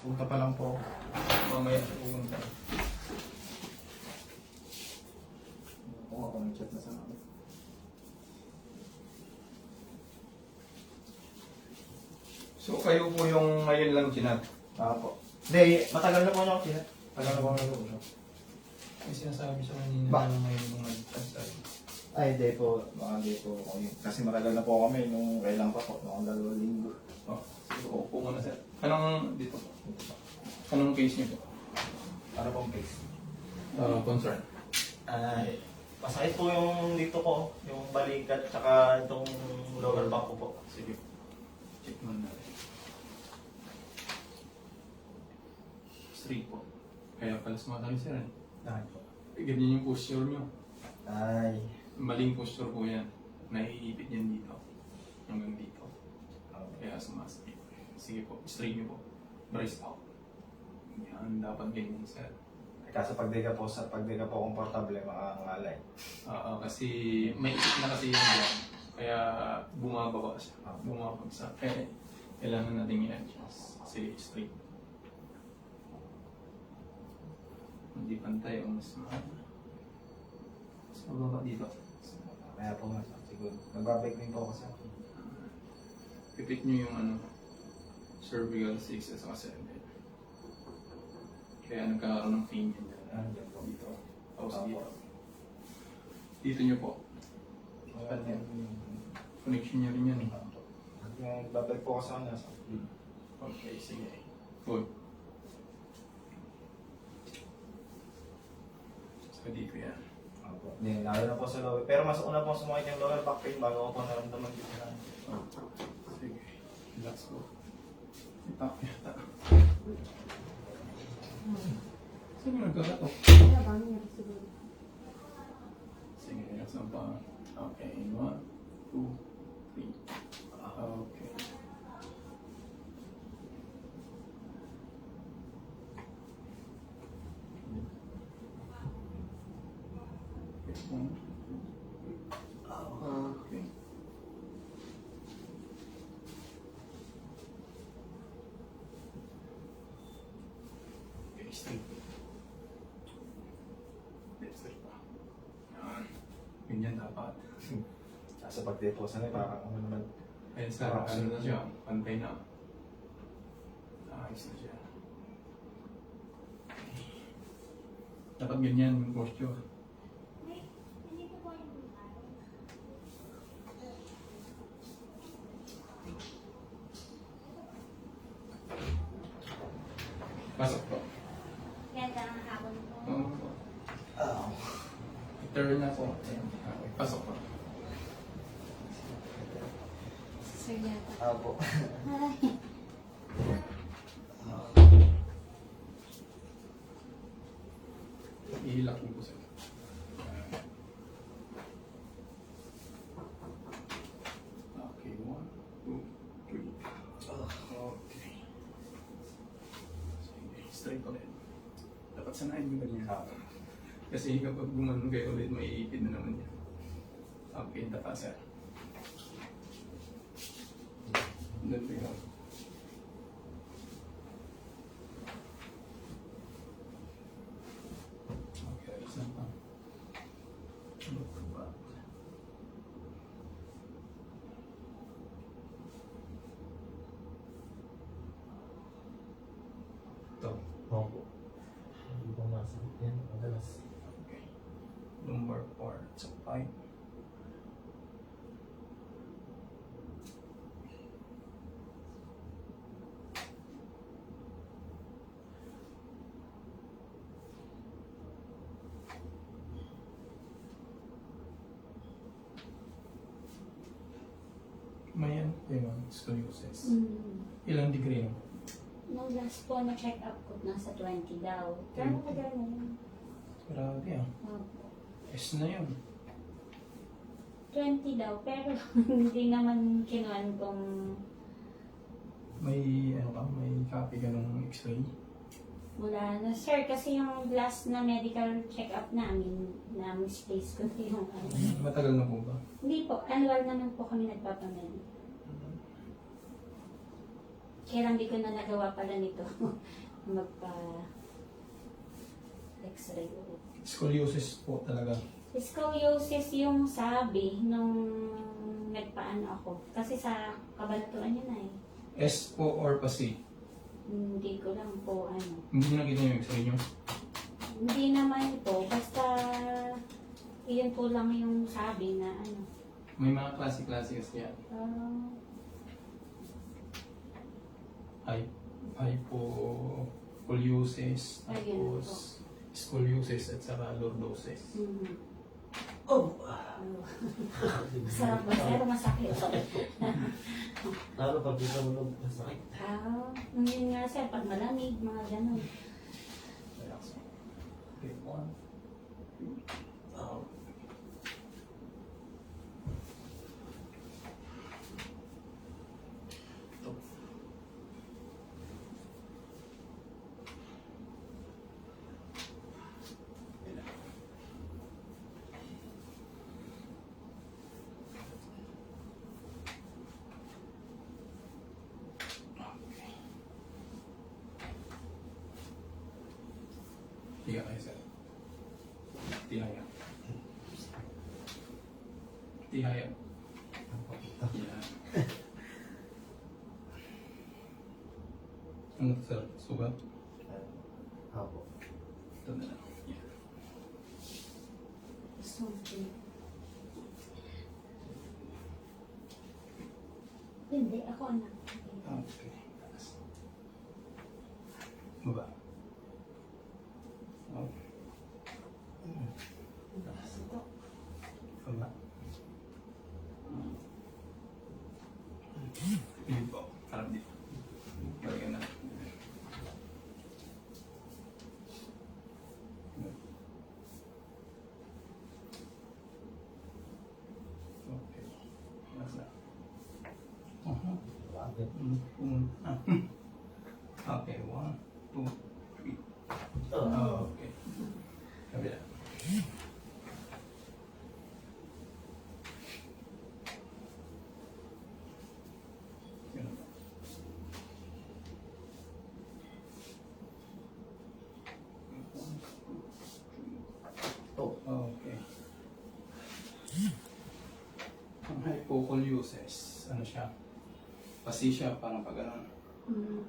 Punta pa lang po. Mamaya pupunta. Oo, ako may chat na sa akin. So kayo po yung ngayon lang chinat. Po. Hindi, matagal na po ako chinat. Matagal na po ako nag-uusap. May sinasabi sa kanina Ba? na ngayon nung nag-chat tayo. Ay, hindi po. Baka hindi po ako yun. Kasi matagal na po kami nung kailan pa po. Noong 2 linggo. Oh, sige, upo muna sir. Anong dito po? Anong case niyo po? Ano pong case? Concern. Ay, masakit po yung dito ko. Yung balikat, tsaka itong lower back ko po. Sige. Check muna natin. Straight po. Kaya pala sumatali sir. Ay po. Ganyan yung posture niyo. Ay. Maling posture po yan. Naiipit yan dito. Hanggang dito. Kaya sumasakit. Sige po, straight niyo po. Brace out. Yan, dapat ganyan sir. Kaso pag di ka po komportable, makakangalay. Kasi may isip na kasi yan dyan. Kaya bumababa siya. Bumabagsak. Kaya kailangan natin i-adjust. Sige, straight. Hindi pantay o mas mahal. Mas mababa dito. Kaya po nga, siguro. Nagbabike din po ako sa akin. Pipit nyo yung cervical 6 at saka 7. Kaya nagkakaroon ng pain yan dyan. Diyan po. Dito. Tapos dito. Dito nyo po. Wala yan. Connection nyo rin yan eh. Nagbabike po ako sa kanya. Okay, sige. Good. So dito yan. Hindi, lalo na po sa lower. Pero mas una po sumakit yung lower back pain bago ko po naramdaman dito na. Sige. Relax po. Ito. Sino nagkakatok? Sige, relax ang pa. Okay, 1, 2, 3. Okay. Okay. Okay, straight. Straight pa. Yan. Ganyan dapat. Sa pag-depo sa parang ano naman. Ayun sir, ano na siya? Pantay na. Ayos na siya. Dapat ganyan yung posture. Pasok po. Ganda ang hapon po. Oo. Turn na po. Okay, pasok po. Sir yata. Apo. Ay. Ihilak mo po sir. Okay, 1, 2, 3. Okay. Sige, straight ulit. Dapat sanayin mo ganyan. Kasi kapag gumanon kayo ulit, maiipid na naman yan. Okay, tapa sir. Doon po yun. Okay, isa pa. Look back. Ito. Opo. Hindi po masakit yan. Madalas. Okay. Lumbar part sa pipe. May ano po yung scoliosis. Ilang degree no? Nung last po na check up ko, nasa 20 daw. Pero matagal na yun. Grabe ah. Opo. S na yun. 20 daw, pero hindi naman kinuan kung May ano ka? May copy ka ng x-ray? wala na. Sir, kasi yung last na medical check-up namin, na-misplace ko na yung ano. Matagal na po ba? Hindi po, annual naman po kami nagpapamili. Kaya lang di ko na nagawa pala nito. Magpa x-ray ulit. Scoliosis po talaga. Scoliosis yung sabi nung nagpaano ako. Kasi sa kabalatuan yun eh. S po or pa C? Hindi ko lang po ano. Hindi na kita yung x-ray nyo. Hindi naman po. Basta iyon po lang yung sabi na ano. May mga klase-klase kasi yan. Hypocoliosis, Ayun tapos scoliosis at saka lordosis. Oh! Sarap ba? Pero masakit. Lalo pag di ka mulog, masakit. Yun nga sir, pag malamig, mga ganun. Relax mo. Okay, 1, 2, out. Tiga kayo, sir. Tihaya. Tihaya. Yan. Ano to, sir? Sugat? Apo. Ito na lang. Yan. Something. Hindi, ako anak. Okay. Taas. Baba. Oh. Taas ito. Baba. Pilid po. Harap dito. Balikan na. Okay. Nasa. Bakit? Okay, 1, 2, 3. Oh. Okay. Kabila. Ganun ba? Oh. Okay. Ang hypocoliosis, ano siya? Pasi siya, parang pag ganun.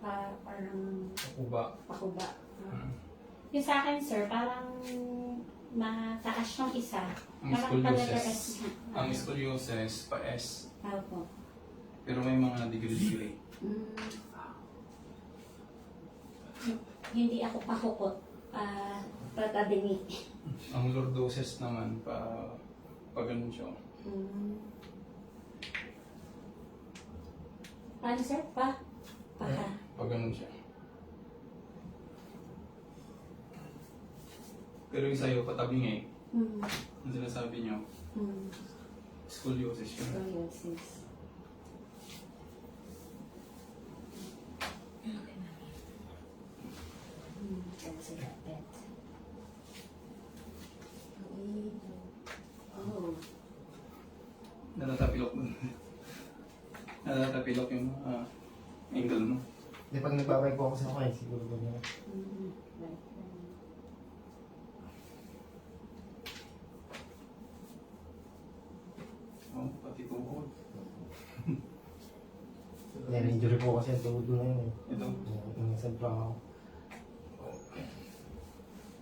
Parang Uba. pakuba. Yung sa akin, sir, parang mataas yung isa. Ang Parang pala scoliosis. Ang scoliosis, pa S. Opo. Pero may mga degree-degree. Hindi ako pahukot. Patabingi. Ang lordosis naman, pa ganun siya. Paano, sir? Paka. Pa ganun siya. Pero yung sa'yo, patabing Ang sinasabi niyo, scoliosis yun. Scoliosis. Kasi dapat. Oh. Natatapilok mo. Natatapilok yung angle mo. Di pag nagbabay po ako sa akin, siguro ganyan. Right. Oh, pati tuhod. Yan, injury po kasi ang tuhod na yun eh. Ito. Yung isang ako. Okay.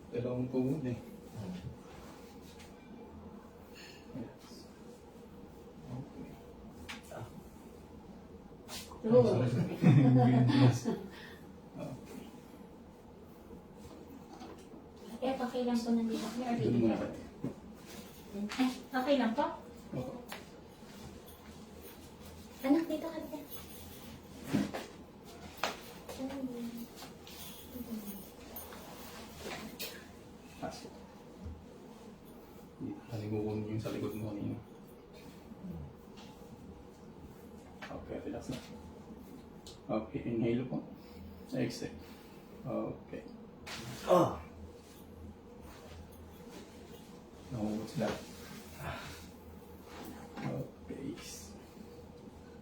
Dalawang tuhod eh. Yes. Okay. Oh. Yes. Eh, okay lang po nandito. May Dito order muna ka. tayo. Okay lang po? Oo. Anak, dito ka dito. Pasok. Naligugon yung sa likod mo kanina. Okay, relax na. Okay, inhale po. Exhale. Okay. Oh! No, what's that? Okay.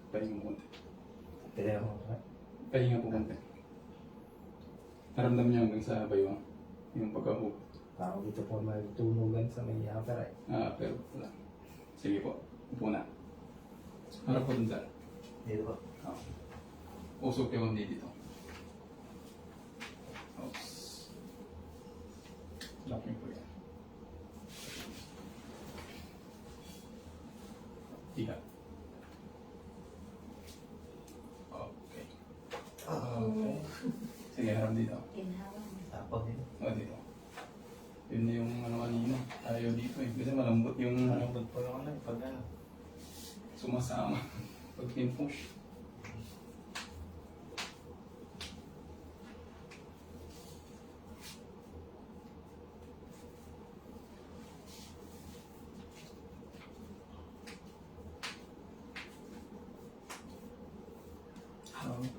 Pahinga mo konti. Pwede ako. Pahinga po konti. Naramdam niyo hanggang sa bayo yung pagkahug. Tao dito po magtunugan sa may upper eye. Pero wala. Sige po, upo na. Harap po dun sir. Dito po. Usok yung dito. Oops. Lock niyo po yan. Higa. Okay. Okay. Sige, harap dito. Ginhawa. Tapos dito. Dito. Yun na yung ano kanina. Ayaw dito eh. Kasi malambot yung Malambot po yung ano, pag ano. sumasama. Pag pin-push.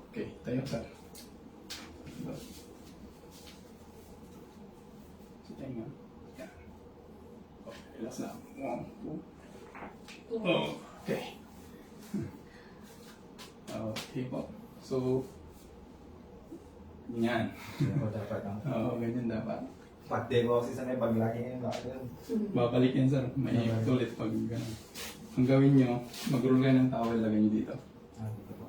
Okay, tayo sir. So, tayo nga. Yan. Okay, relax lang. 1, 2. Okay. Okay po. So, yan. Yan po dapat ang. Oo, ganyan dapat. Pati ko kasi sanay pag lagi ngayon bakit yun. Babalik yan sir. May ulit pag gano'n. Ang gawin nyo, mag-roll kayo ng towel, lagay nyo dito. Dito po.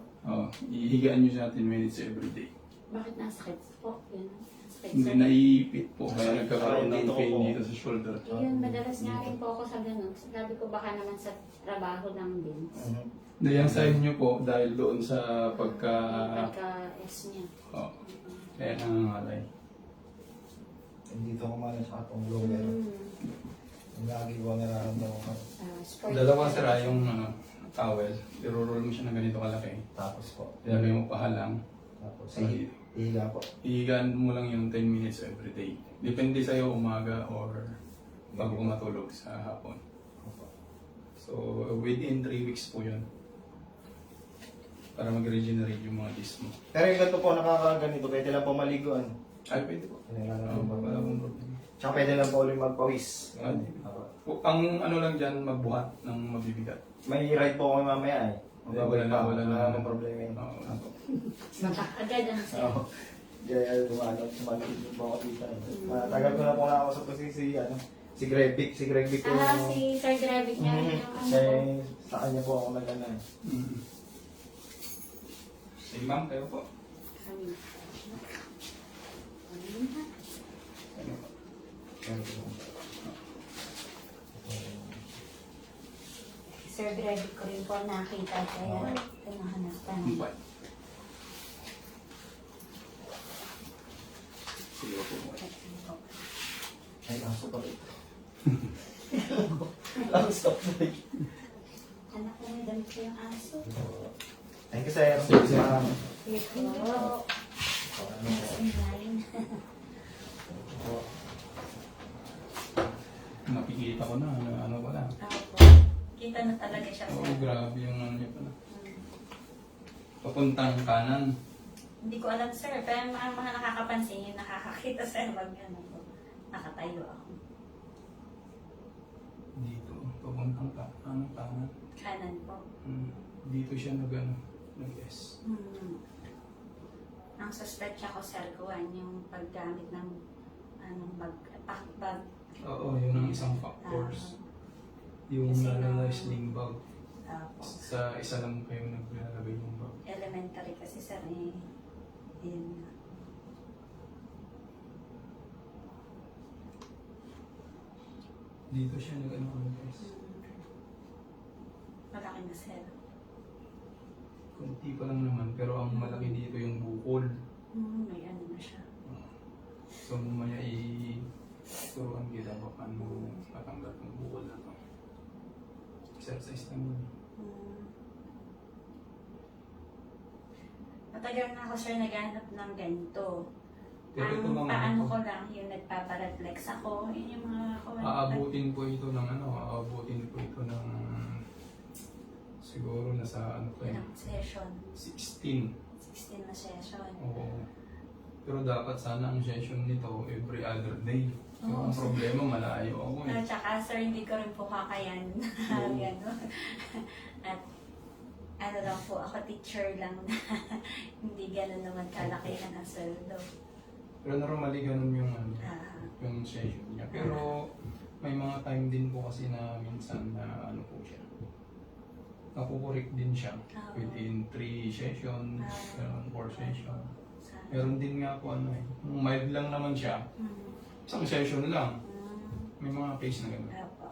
Ihigaan nyo siya 10 minutes every day. Bakit nasakit po? Yan. Sakit Hindi, sa- naiipit po. Kaya nagkakaroon ng Dito ko pain po. dito sa shoulder. Yun, madalas nga rin po ako sa ganun. Sabi ko baka naman sa trabaho lang din. Hindi, yung side nyo po, dahil doon sa pagka... Pagka-S niya. Oh, kaya nangangalay. Dito ko man sa atong lower. Ang lagi ko nararamdaman ko. Sport. Dalawa sira yung towel. I-roll mo siya ng ganito kalaki. Tapos po. Ilagay mo pahalang. Tapos Sa dito. higa po. Ihigaan mo lang yung 10 minutes every day. Depende sa'yo umaga or bago ka matulog sa hapon. So, within 3 weeks po yun. Para mag-regenerate yung mga disc mo. Pero yung ganito po nakakaganito, pwede lang po maliguan. Ay, pwede po. Pwede lang Oo, po wala akong problema. Tsaka pwede lang po ulit magpawis. Ah, di. Ang ano lang dyan, magbuhat ng mabibigat. May ride po ako mamaya eh. Wala na, wala na. akong problema yun. Oo. Agad ang sir. Oo. Kaya sumalit po ako dito. Tagal ko na po nakausap kasi si Greg Vic. Si Greg Vic yung... Si Sir Grevic niya rin yung ano po. Sa kanya po ako nag-ano eh. Sige ma'am, kayo po. Kami. Ano po? Sir Grevic ko rin po nakita kaya pinahanapan. Bye. Sige po. Ay, aso pa rin. Ang stop na rin. Anak ko may damit ko yung aso. Thank you, sir. Sige, sir. Sige po. Nasindayin. Nakikita ko na, ano pala. Opo. Kita na talaga siya Oo, sir. grabe yung ano niya pala. Papuntang kanan. Hindi ko alam sir, pero ang mga nakakapansin yung nakakakita sir pag ano po. Nakatayo ako. Dito, papuntang kanan. Kanan po. Dito siya nag-S. Ang suspect ko sir kuwan yung paggamit ng anong bag. Oo, yun ang isang factors. Yung Kasi nalalay nung- sling bag. Opo. Sa isa lang kayo naglalagay ng bag. Elementary kasi sir eh. Yun nga. Dito siya nag-ano guys. Malaki na sir. Kunti pa lang naman, pero ang malaki dito yung bukol. May ano na siya. So mamaya turuan kita kung paano patanggal ng bukol na to. Exercise lang yun. Matagal na ako sir naghanap ng ganito. Pero ito Ang mga paano ito, ko lang yung nagpapareflex ako. Yun yung mga aabutin po ito ng siguro nasa ano pa yun, ilang session. 16. 16 na session. Oo. Pero dapat sana ang session nito every other day. So Oo. ang problema, malayo ako eh. At saka sir, hindi ko rin po kakayan. Oo. Gano'n. At ano lang po, ako teacher lang na hindi gano'n naman kalakihan ang sweldo. Pero normally ganun yung ano, Ah, yung session niya. Pero may mga time din po kasi na minsan na ano po siya. Nakukurik din siya Oo. within 3 sessions, Ah. 4 sessions. sa, Meron din nga po ano eh, mild lang naman siya, mm, isang session lang. mm, May mga case na gano'n. opo,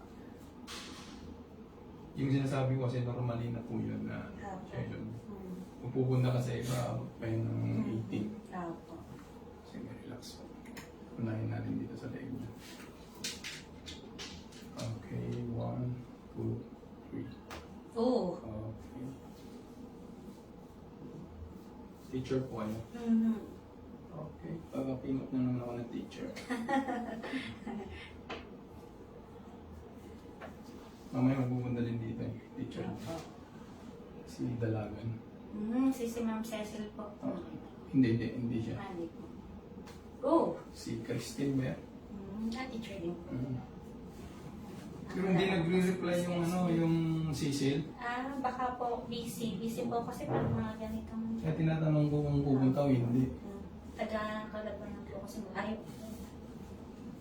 Yung sinasabi ko kasi normally na po yun na opo, session. mm, Kung pupunta ka sa iba, kayo ng 18. opo. Sige, relax po. Unahin natin dito sa leg niya. Okay, 1, 2, 3. Oh, Okay. Teacher po ano? mm, Okay. Pagkapinot na naman ako ng teacher. Mamaya magpupunta din dito eh, teacher. opo. Si Dalagan. Si Ma'am Cecil po. Oh. Hindi siya. Mali po. Oh, Si Christine ba yan? teacher din po. Pero hindi nagre-reply yung ano, yung Cecil. Baka po busy. Busy po kasi pag mga ganitong Kaya tinatanong ko kung pupunta o hindi. taga-kalaban lang po kasi ayaw po.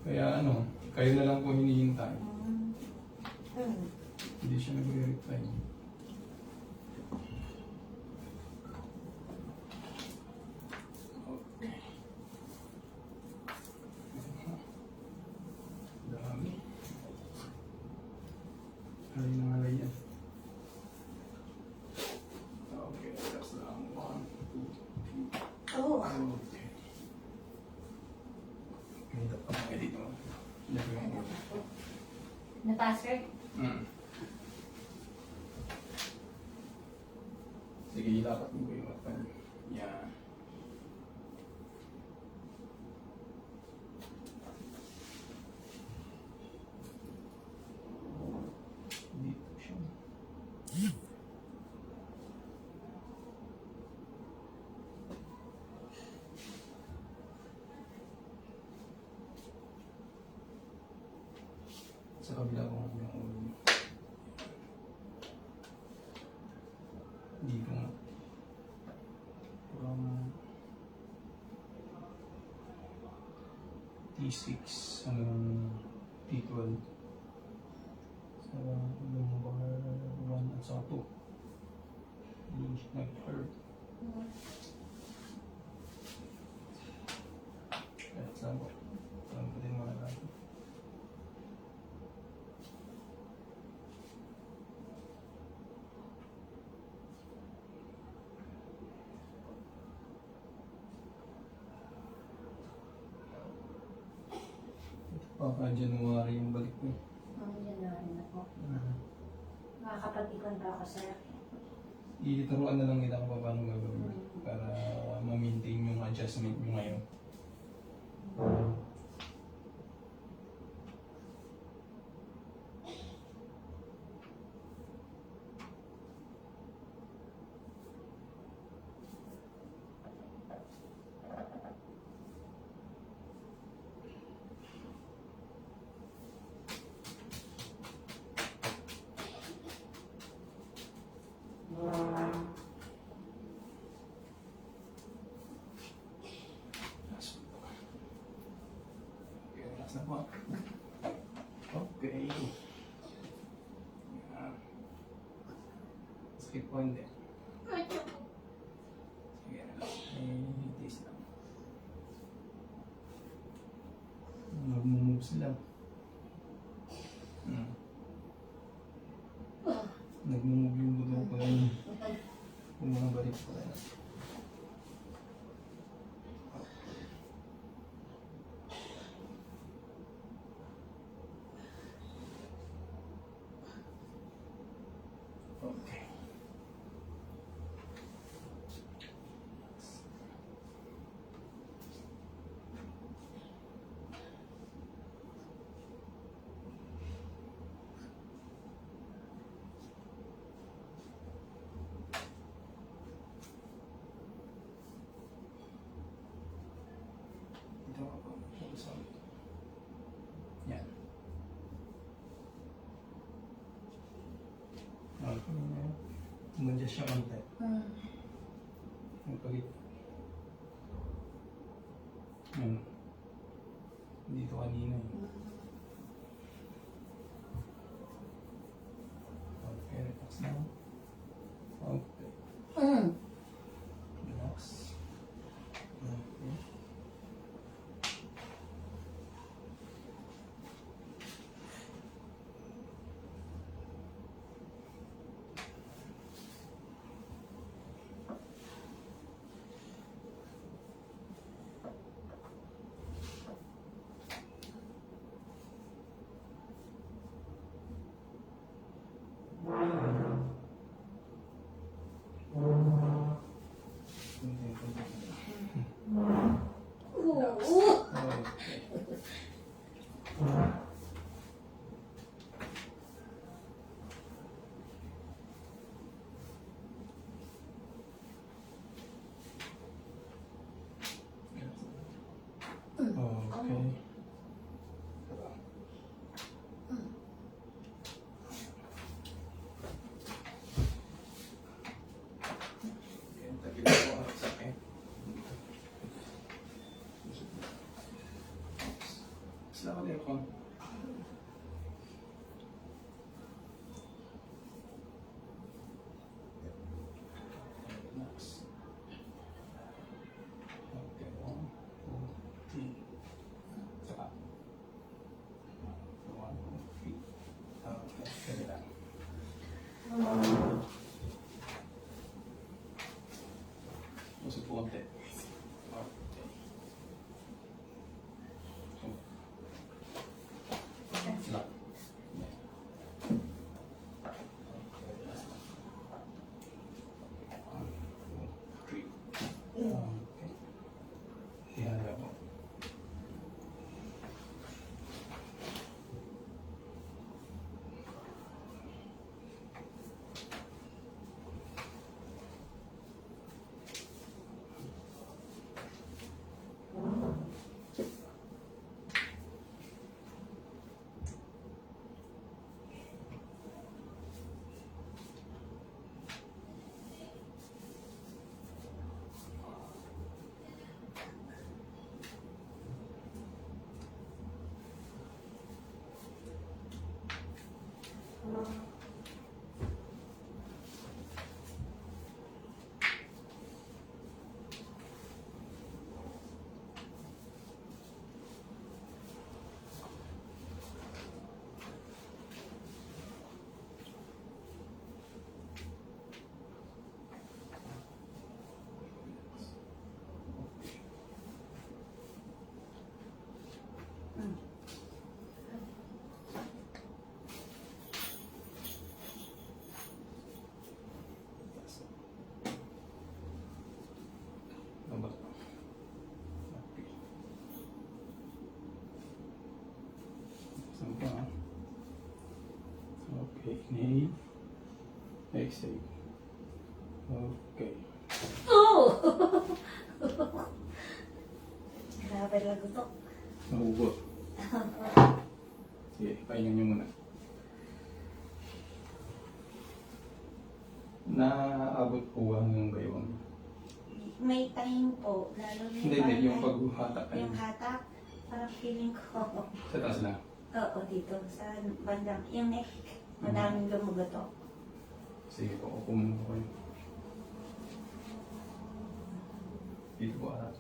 Kaya ano, kayo na lang po hinihintay. Mm. Hindi siya nagre-reply. Okay. Dami. Alay na alay yan. Okay, that's lang. 1, 2, 3. Oh, Okay. Ganito pa mga dito. Lagyan ko. na-password? Sige, ilapat mo yung mata niyo. Yan. Dito siya. Sa kabila ko yung ulo niyo. Dito nga. From T6 hanggang T12. Sa lumbar 1 at saka 2. Hindi siya nag-hurt. Kaya saan ko? Alam ko din mga natin. Baka January yung balik ko. January na po. Makakapag-ikon ba ako, sir? Ituruan na lang kita kung paano gagawin para ma-maintain yung adjustment nyo ngayon. Relax na po. Okay. Yan. Skip po hindi. Sige, relax. Taste lang. Mag-move sila. Nag-move yung buto ko rin. Kung mga balik ko rin. Okay. Dito ako. Yan. Okay na. Umadjust siya konti. Yung pagit. Yan. Dito kanina eh. Okay, relax now. Okay, relax. Okay. Okay. Tagilid ko ang sakit. Sila ka aircon. Relax. Okay, 1, 2, 3. Saka. 1, 2, 3. Okay, kaya lang. Usap po konti. Okay. Lock. Yeah. Okay, last one. 1, 2, 3. Okay. Ihanda po. Number. Okay. Saan pa? Okay, inhale. Exhale. Okay. Grabe lago to. Mahugot. Sige, pahingan nyo muna. Naabot po hanggang gayon. May time po, lalo na Hindi, yung paghatak yung kayo. hatak, parang feeling ko. Sa taas na. Oo, dito, sa bandang, yung neck, madaming lumugoto. Sige po, upo muna po kayo. Dito po harap.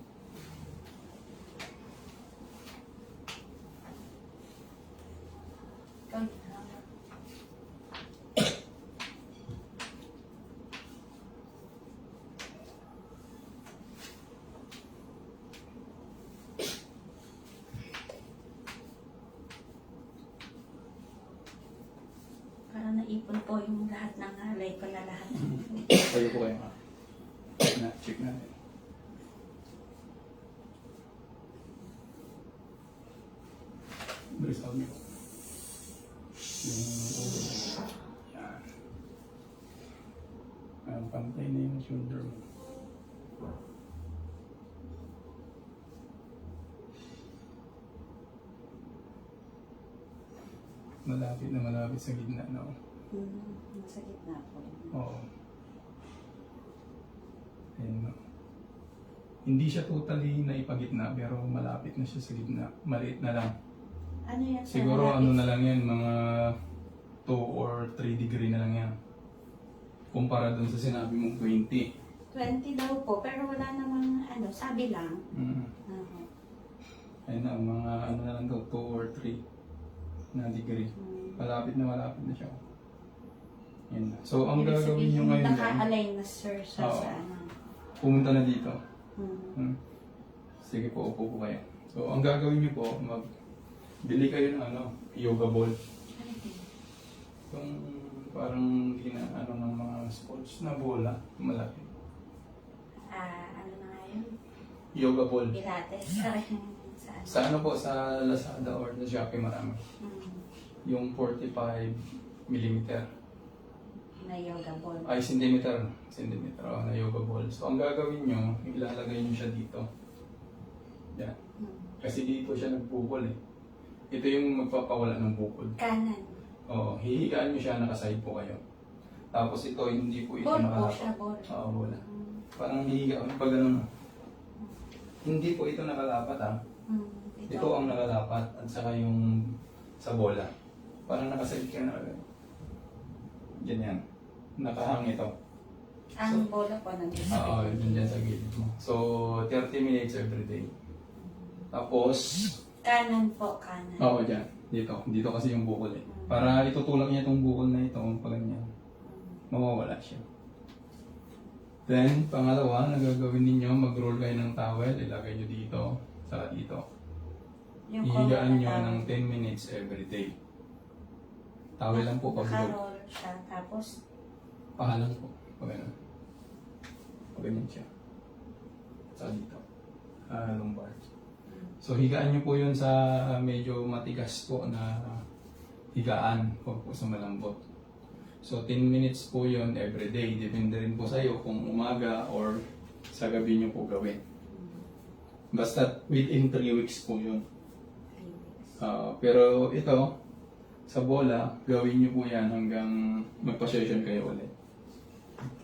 Parang naipon po yung lahat ng alay ko na lahat. Kayo po kayo nga. Na, check natin. Brace out nyo. Yan. Pantay na yung shoulder mo. Malapit na malapit sa gitna, no? Nasa gitna po. Oo. Ayan, no? Hindi siya totally naipagitna pero malapit na siya sa gitna. Maliit na lang. Ano yan? sir? Siguro Malapit ano na lang yan, mga 2 or 3 degree na lang yan. Kumpara dun sa sinabi mong 20. 20 daw po, pero wala namang ano, sabi lang. Oo. Ayun na, mga ano na lang to, 2 or 3 na degree. Malapit na siya. Yan na. So, ang Ibig gagawin nyo sabihin, ngayon lang, naka-align na sir siya Oo. sa ano. pumunta na dito. Hmm. Sige po, upo po kayo. So, ang gagawin nyo po, bili kayo ng yoga ball. Yung parang ano ng mga sports na bola, malaki. Ano na nga yun? Yoga ball. Pilates. Saan? Sa ano po, sa Lazada or sa Shopee marami. Yung 45 millimeter. Na yoga ball. Ay, centimeter na yoga ball. So, ang gagawin nyo, ilalagay nyo siya dito. Yan. Kasi dito siya nagbukol eh. Ito yung magpapawala ng bukol. Kanan. Oo, hihigaan nyo siya, nakaside po kayo. Tapos ito, hindi po ito Ball po nakalapat. siya, ball. Oo, bola. Parang hihiga, pag ganun. Hindi po ito nakalapat ah. Ito ang nakalapat at saka yung sa bola. Parang nakaside ka na agad. Ganyan. Nakahang ito. Ang bola po nandito. Oo, yun dyan sa gilid mo. So, 30 minutes every day. Tapos, Kanan po, kanan. oo, dyan. Dito. Dito kasi yung bukol eh. Para itutulak niya itong bukol na ito, kung ganyan. Mawawala siya. Then, pangalawa, nagagawin ninyo, mag-roll kayo ng towel, ilagay nyo dito, saka dito. Ihigaan nyo ng 10 minutes every day. Towel lang po pag Naka-roll siya. Tapos, pahalang po. Pag ano. Pag ganyan siya. Saka dito. Lumbar. So, higaan nyo po yun sa medyo matigas po na higaan po sa malambot. So, 10 minutes po yun every day. Depende rin po sa'yo kung umaga or sa gabi nyo po gawin. Basta within 3 weeks po yun. Pero ito, sa bola, gawin nyo po yan hanggang magpa-session kayo ulit.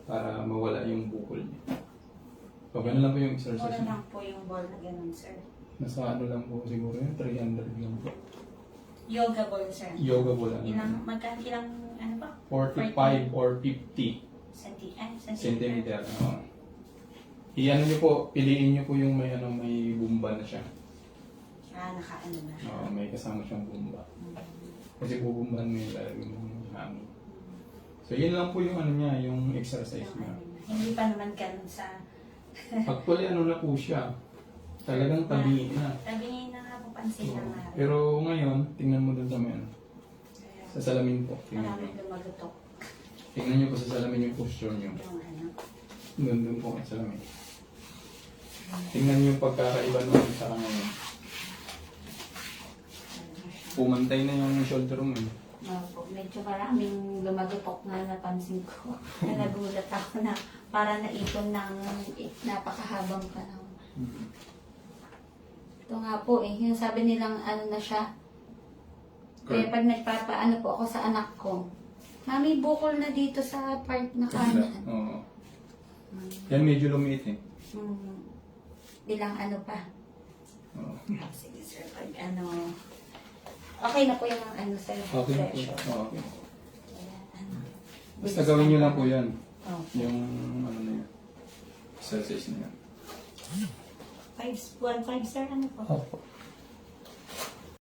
Para mawala yung bukol nyo. So, ganun lang po yung exercise wala nyo. lang po yung ball na ganun, sir. Nasa ano lang po siguro yun, 300 lang po. Yoga ball, sir. Yoga bola. Ilang, ano ba? 45 or 50 Centimeter. centimeter. Iyan nyo po, piliin nyo po yung may bumba na siya. Nakaano na siya. May kasama siyang bumba. Kasi bubumbahan mo yung lalagyan mo yung hangin. So yun lang po yung niya, yung exercise niya. Hindi pa naman ganun sa... Actually na po siya. Talagang tabihin na. Tabihin na nga po, pansin na nga. Pero ngayon, tingnan mo dun sa may sa salamin po. Tingnan nyo. Maraming lumagutok. Tingnan nyo po sa salamin yung posture nyo. Yung ano. Doon po sa salamin. Tingnan nyo yung pagkakaiba nung sa ngayon. Pumantay na yung shoulder mo. Opo, medyo maraming lumagutok na napansin ko. Na nagulat ako na para naipon ng napakahabang panahon. Ito nga po yung sabi nilang ano na siya. Kaya pag nagpapaano po ako sa anak ko, mami, bukol na dito sa part na kanan. Oo. Yan medyo lumiit eh. Bilang ano pa. Oo. Sige sir, pag ano... Okay na po yung ano sir. Okay na po. pressure. Okay. Ayan. Basta gawin nyo lang po yan. Opo. Yung ano na yan. Exercise na yan. 1.5 sir, ano po? Opo.